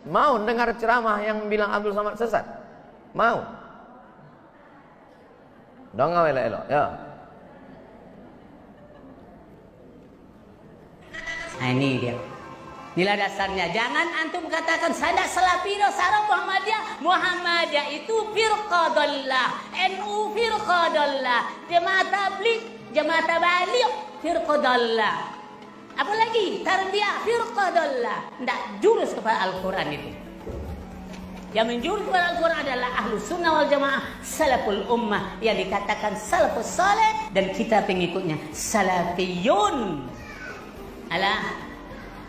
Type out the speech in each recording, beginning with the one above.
Mau dengar ceramah yang bilang Abdul Somad sesat? Mau? Dong elok ya. Nah, ini dia. Inilah dasarnya. Jangan antum katakan saya Salafiyah, sarah Muhammadiyah. Muhammadiyah itu firqadallah, NU firqadallah, Jemaah Tabligh, Jemaah Tabaligh firqadallah. Apalagi Tarbiyah firqadallah. Tidak jurus kepada Al-Quran itu. Yang menjurus kepada Al-Quran adalah Ahlus Sunnah wal Jamaah, Salaful Ummah, yang dikatakan Salafus Saleh, dan kita pengikutnya Salafiyun. Alah,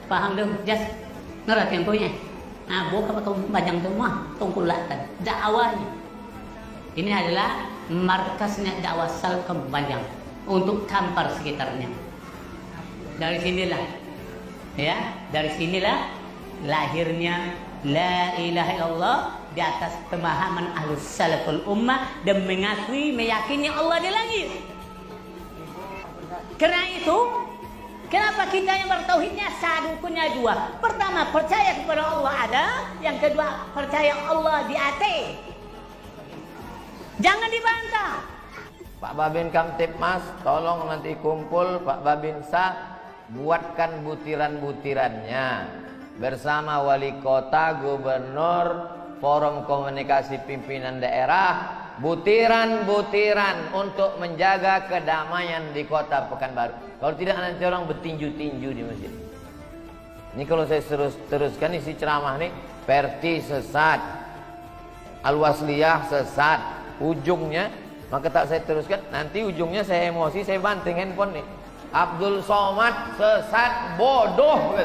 paham tu? Jas, ngerat yang punya. Nah, bukan pakai banyak semua, tungkulatan. Dakwahnya. Ini adalah markasnya dakwah Salaf Banjang untuk tampar sekitarnya. Dari sinilah, ya, dari sinilah lahirnya La ilaha illallah di atas pemahaman Ahlus Salaful Ummah dan mengakui meyakini Allah di langit. Karena itu, kenapa kita yang bertauhidnya sadukunnya dua? Pertama, percaya kepada Allah ada. Yang kedua, percaya Allah di atas. Jangan dibantah. Pak Babin Kamtipmas, tolong nanti kumpul Pak Babinsa, buatkan butiran-butirannya bersama wali kota, gubernur, forum komunikasi pimpinan daerah, butiran-butiran untuk menjaga kedamaian di kota Pekanbaru. Kalau tidak nanti orang bertinju-tinju di masjid. Ini kalau saya teruskan isi ceramah nih, Perti sesat, Al-Wasliyah sesat, ujungnya, maka tak saya teruskan, nanti ujungnya saya emosi, saya banting handphone nih. Abdul Somad sesat, bodoh.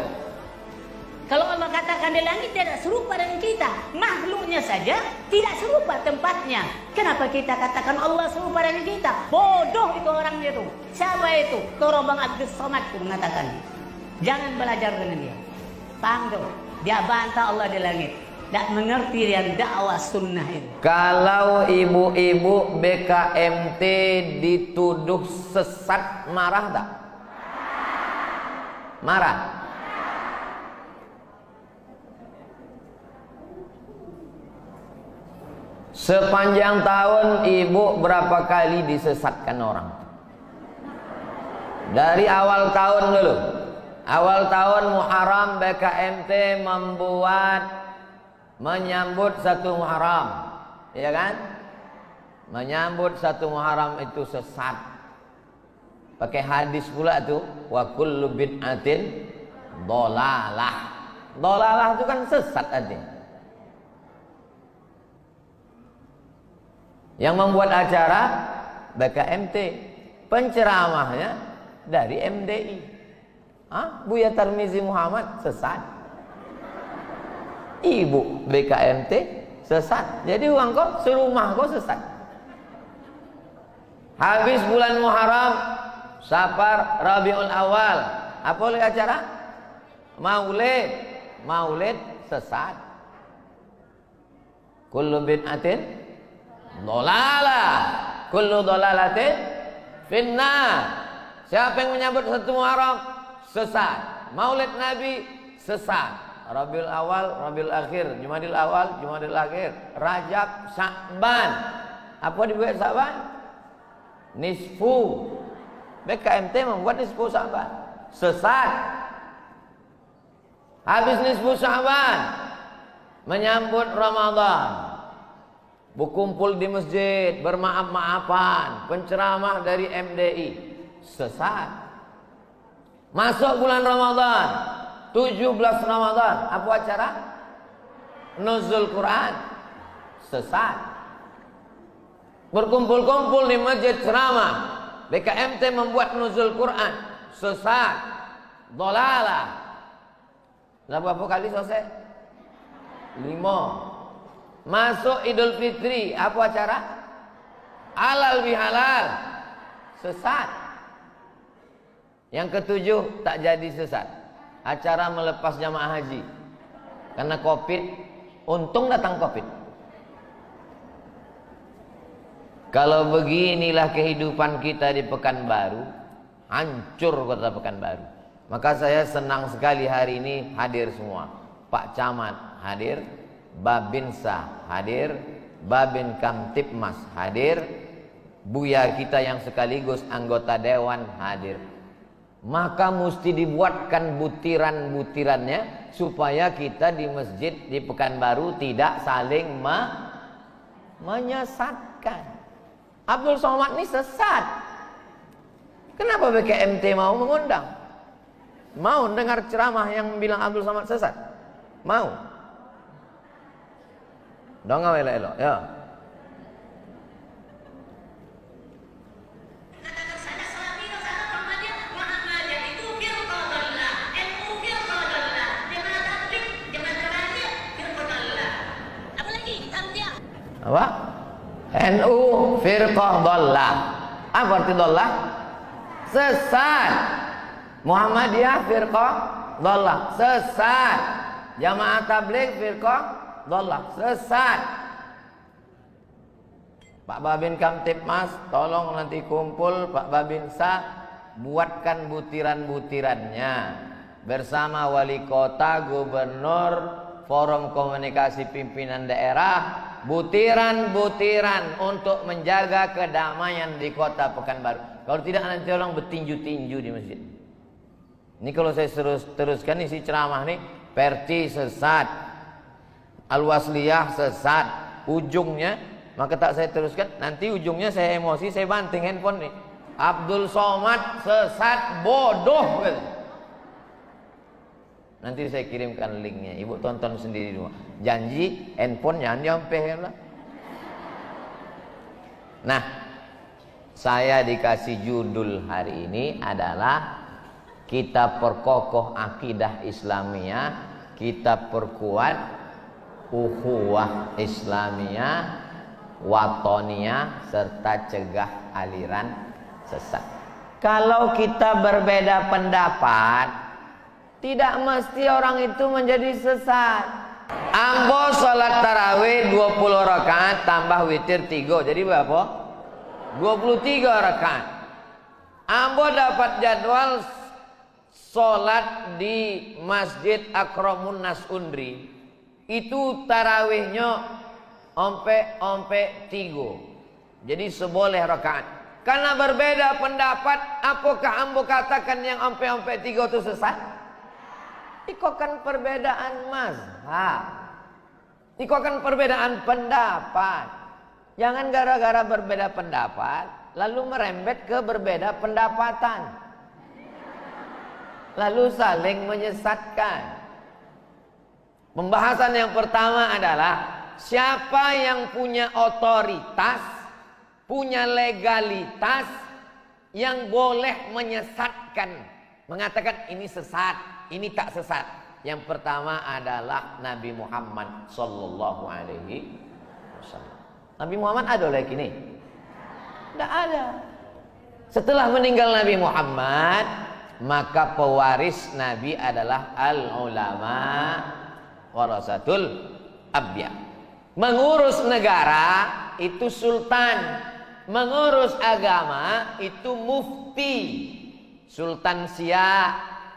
Kalau Allah katakan di langit tidak serupa dengan kita, makhluknya saja tidak serupa tempatnya. Kenapa kita katakan Allah serupa dengan kita? Bodoh itu orangnya itu. Siapa itu? Torobang Abdul Somad itu mengatakan. Jangan belajar dengan dia. Paham tuh? Dia bantah Allah di langit. Tak mengerti yang dakwah sunnah itu. Kalau ibu-ibu BKMT dituduh sesat, marah tak? Marah. Sepanjang tahun ibu berapa kali disesatkan orang? Dari awal tahun dulu. Awal tahun Muharram BKMT menyambut satu Muharram, ya kan? Menyambut satu Muharram itu sesat. Pakai hadis pula tuh, wa kullu bid'atin dhalalah. Dhalalah itu kan sesat artinya. Yang membuat acara BKMT, penceramahnya dari MDI. Buya Tarmizi Muhammad sesat. Ibu BKMT sesat. Jadi uang kau serumah kau sesat. Habis bulan Muharram, Safar, Rabiul Awal, apa oleh acara? Maulid sesat. Kullu bid'atin dhalalah, kullu dhalalatin finnar. Siapa yang menyambut satu Muharram sesat. Maulid Nabi sesat. Rabiul Awal, Rabiul Akhir, Jumadil Awal, Jumadil Akhir, Rajab, Sya'ban. Apa dibuat Sya'ban? Nisfu. BKMT membuat nisfu Sya'ban. Sesat. Habis nisfu Sya'ban, menyambut Ramadan, berkumpul di masjid, bermaaf-maafan, penceramah dari MDI, sesat. Masuk bulan Ramadan, 17 Ramadan, apa acara? Nuzul Quran, sesat. Berkumpul-kumpul di masjid ceramah, BKMT membuat Nuzul Quran, sesat. Dhalalah. Berapa kali selesai? 5. Masuk Idul Fitri, apa acara? Halal bihalal, sesat. Yang ketujuh, tak jadi sesat. Acara melepas jamaah haji. Karena Covid, untung datang Covid. Kalau beginilah kehidupan kita di Pekanbaru, hancur kota Pekanbaru. Maka saya senang sekali hari ini hadir semua. Pak Camat hadir, Babinsa hadir, Babin Kamtipmas hadir, Buya kita yang sekaligus anggota dewan hadir. Maka mesti dibuatkan butiran-butirannya supaya kita di masjid di Pekanbaru tidak saling menyesatkan. Abdul Somad ini sesat. Kenapa BKMT mau mengundang? Mau dengar ceramah yang bilang Abdul Somad sesat? Mau? Dong elok-elok ya. Apa? NU firqah dhallah. Apa arti dhallah? Sesat. Muhammadiyah firqah dhallah, sesat. Jamaah tabligh firqah dhallah, sesat. Pak Babin Kamtipmas, tolong nanti kumpul Pak Babinsa, buatkan butiran-butirannya bersama wali kota, gubernur, forum komunikasi pimpinan daerah, butiran-butiran untuk menjaga kedamaian di kota Pekanbaru. Kalau tidak nanti orang bertinju-tinju di masjid. Ini kalau saya teruskan isi ceramah nih, Perti sesat, Al-Wasliyah sesat, ujungnya, maka tak saya teruskan, nanti ujungnya saya emosi, saya banting handphone nih. Abdul Somad sesat, bodoh gitu. Nanti saya kirimkan linknya, ibu tonton sendiri dulu. Janji handphone jangan nyampe lah. Nah, saya dikasih judul hari ini adalah kita perkokoh akidah Islamiyah, kita perkuat ukhuwah Islamiyah, watoniyah, serta cegah aliran sesat. Kalau kita berbeda pendapat, tidak mesti orang itu menjadi sesat. Ambo sholat tarawih 20 rakaat tambah witir 3, jadi berapa? 23 rakaat. Ambo dapat jadwal sholat di Masjid Akramun Nas Undri, itu tarawihnya ompe 3, jadi seboleh rakaat. Karena berbeda pendapat, apakah ambo katakan yang ompe 3 itu sesat? Itu kan perbedaan mazhab, itu kan perbedaan pendapat. Jangan gara-gara berbeda pendapat lalu merembet ke berbeda pendapatan, lalu saling menyesatkan. Pembahasan yang pertama adalah siapa yang punya otoritas, punya legalitas yang boleh menyesatkan, mengatakan ini sesat, ini tak sesat. Yang pertama adalah Nabi Muhammad sallallahu alaihi wasallam. Nabi Muhammad ada lagi nih? Tidak ada. Setelah meninggal Nabi Muhammad, maka pewaris Nabi adalah al-ulama warasatul anbiya. Mengurus negara itu sultan, mengurus agama itu mufti. Sultan Siak,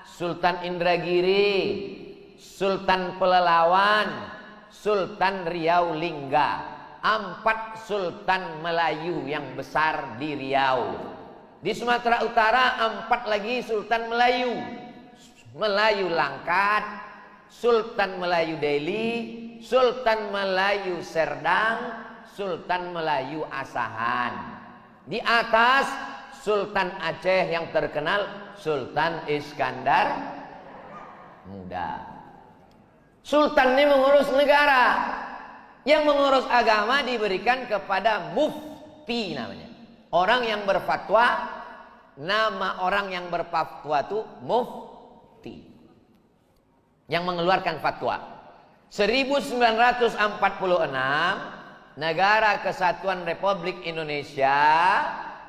Sultan Indragiri, Sultan Pelalawan, Sultan Riau Lingga. 4 sultan Melayu yang besar di Riau. Di Sumatera Utara 4 lagi sultan Melayu. Melayu Langkat, Sultan Melayu Deli, Sultan Melayu Serdang, Sultan Melayu Asahan. Di atas Sultan Aceh yang terkenal Sultan Iskandar Muda. Sultan ini mengurus negara. Yang mengurus agama diberikan kepada mufti namanya. Orang yang berfatwa, nama orang yang berfatwa itu mufti. Yang mengeluarkan fatwa. 1946 Negara Kesatuan Republik Indonesia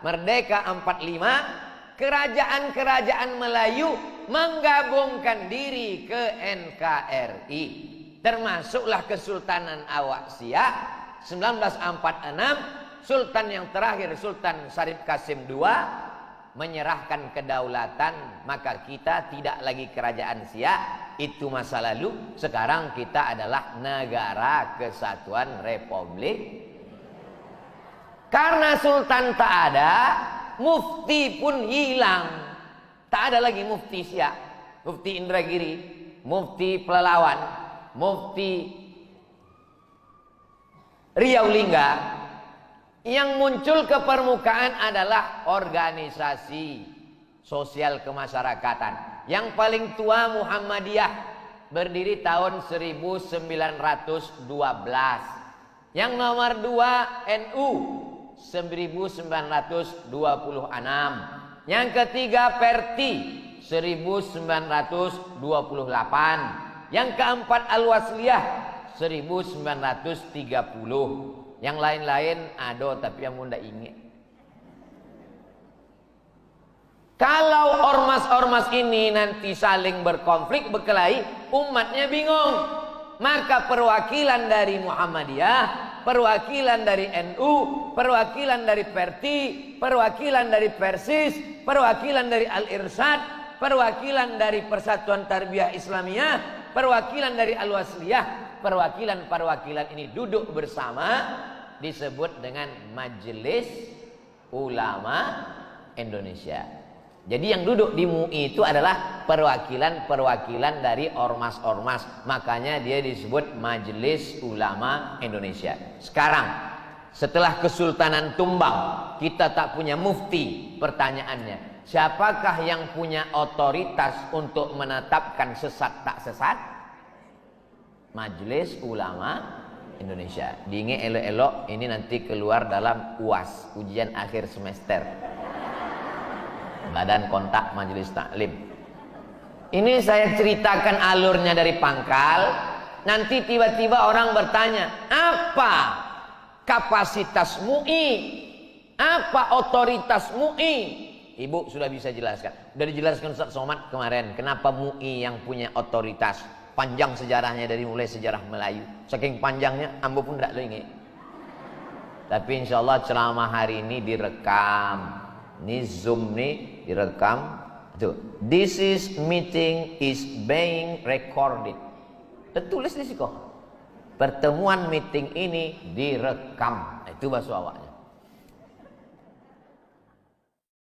Merdeka 45, kerajaan-kerajaan Melayu menggabungkan diri ke NKRI. Termasuklah Kesultanan Awak Siak 1946, Sultan yang terakhir Sultan Syarif Qasim II menyerahkan kedaulatan, maka kita tidak lagi kerajaan Siak, itu masa lalu. Sekarang kita adalah Negara Kesatuan Republik. Karena sultan tak ada, mufti pun hilang. Tak ada lagi mufti Siak, mufti Indragiri, mufti Pelalawan, mufti Riau Lingga. Yang muncul ke permukaan adalah organisasi sosial kemasyarakatan. Yang paling tua Muhammadiyah, berdiri tahun 1912. Yang nomor 2 NU 1926. Yang ketiga Perti 1928. Yang keempat Al-Wasliyah 1930. Yang lain-lain ada tapi yang muda ingat. Kalau ormas-ormas ini nanti saling berkonflik, berkelahi, umatnya bingung. Maka perwakilan dari Muhammadiyah, perwakilan dari NU, perwakilan dari Perti, perwakilan dari Persis, perwakilan dari Al-Irsyad, perwakilan dari Persatuan Tarbiyah Islamiyah, perwakilan dari Al-Wasliyah, perwakilan ini duduk bersama, disebut dengan Majelis Ulama Indonesia. Jadi yang duduk di MUI itu adalah perwakilan dari ormas-ormas. Makanya dia disebut Majelis Ulama Indonesia. Sekarang setelah Kesultanan tumbang, kita tak punya mufti. Pertanyaannya, siapakah yang punya otoritas untuk menetapkan sesat tak sesat? Majelis Ulama Indonesia. Diingat elok-elok, ini nanti keluar dalam UAS, ujian akhir semester. Badan Kontak Majelis Taklim. Ini saya ceritakan alurnya dari pangkal. Nanti tiba-tiba orang bertanya, apa kapasitas MUI? Apa otoritas MUI? Ibu sudah bisa jelaskan. Sudah dijelaskan Ustaz Somad kemarin. Kenapa MUI yang punya otoritas? Panjang sejarahnya, dari mulai sejarah Melayu. Saking panjangnya, ambo pun tidak ingat. Tapi insya Allah ceramah hari ini direkam. Ini Zoom nih direkam. Tuh, this is meeting is being recorded. Tertulis di situ. Pertemuan meeting ini direkam. Itu bahasa awaknya.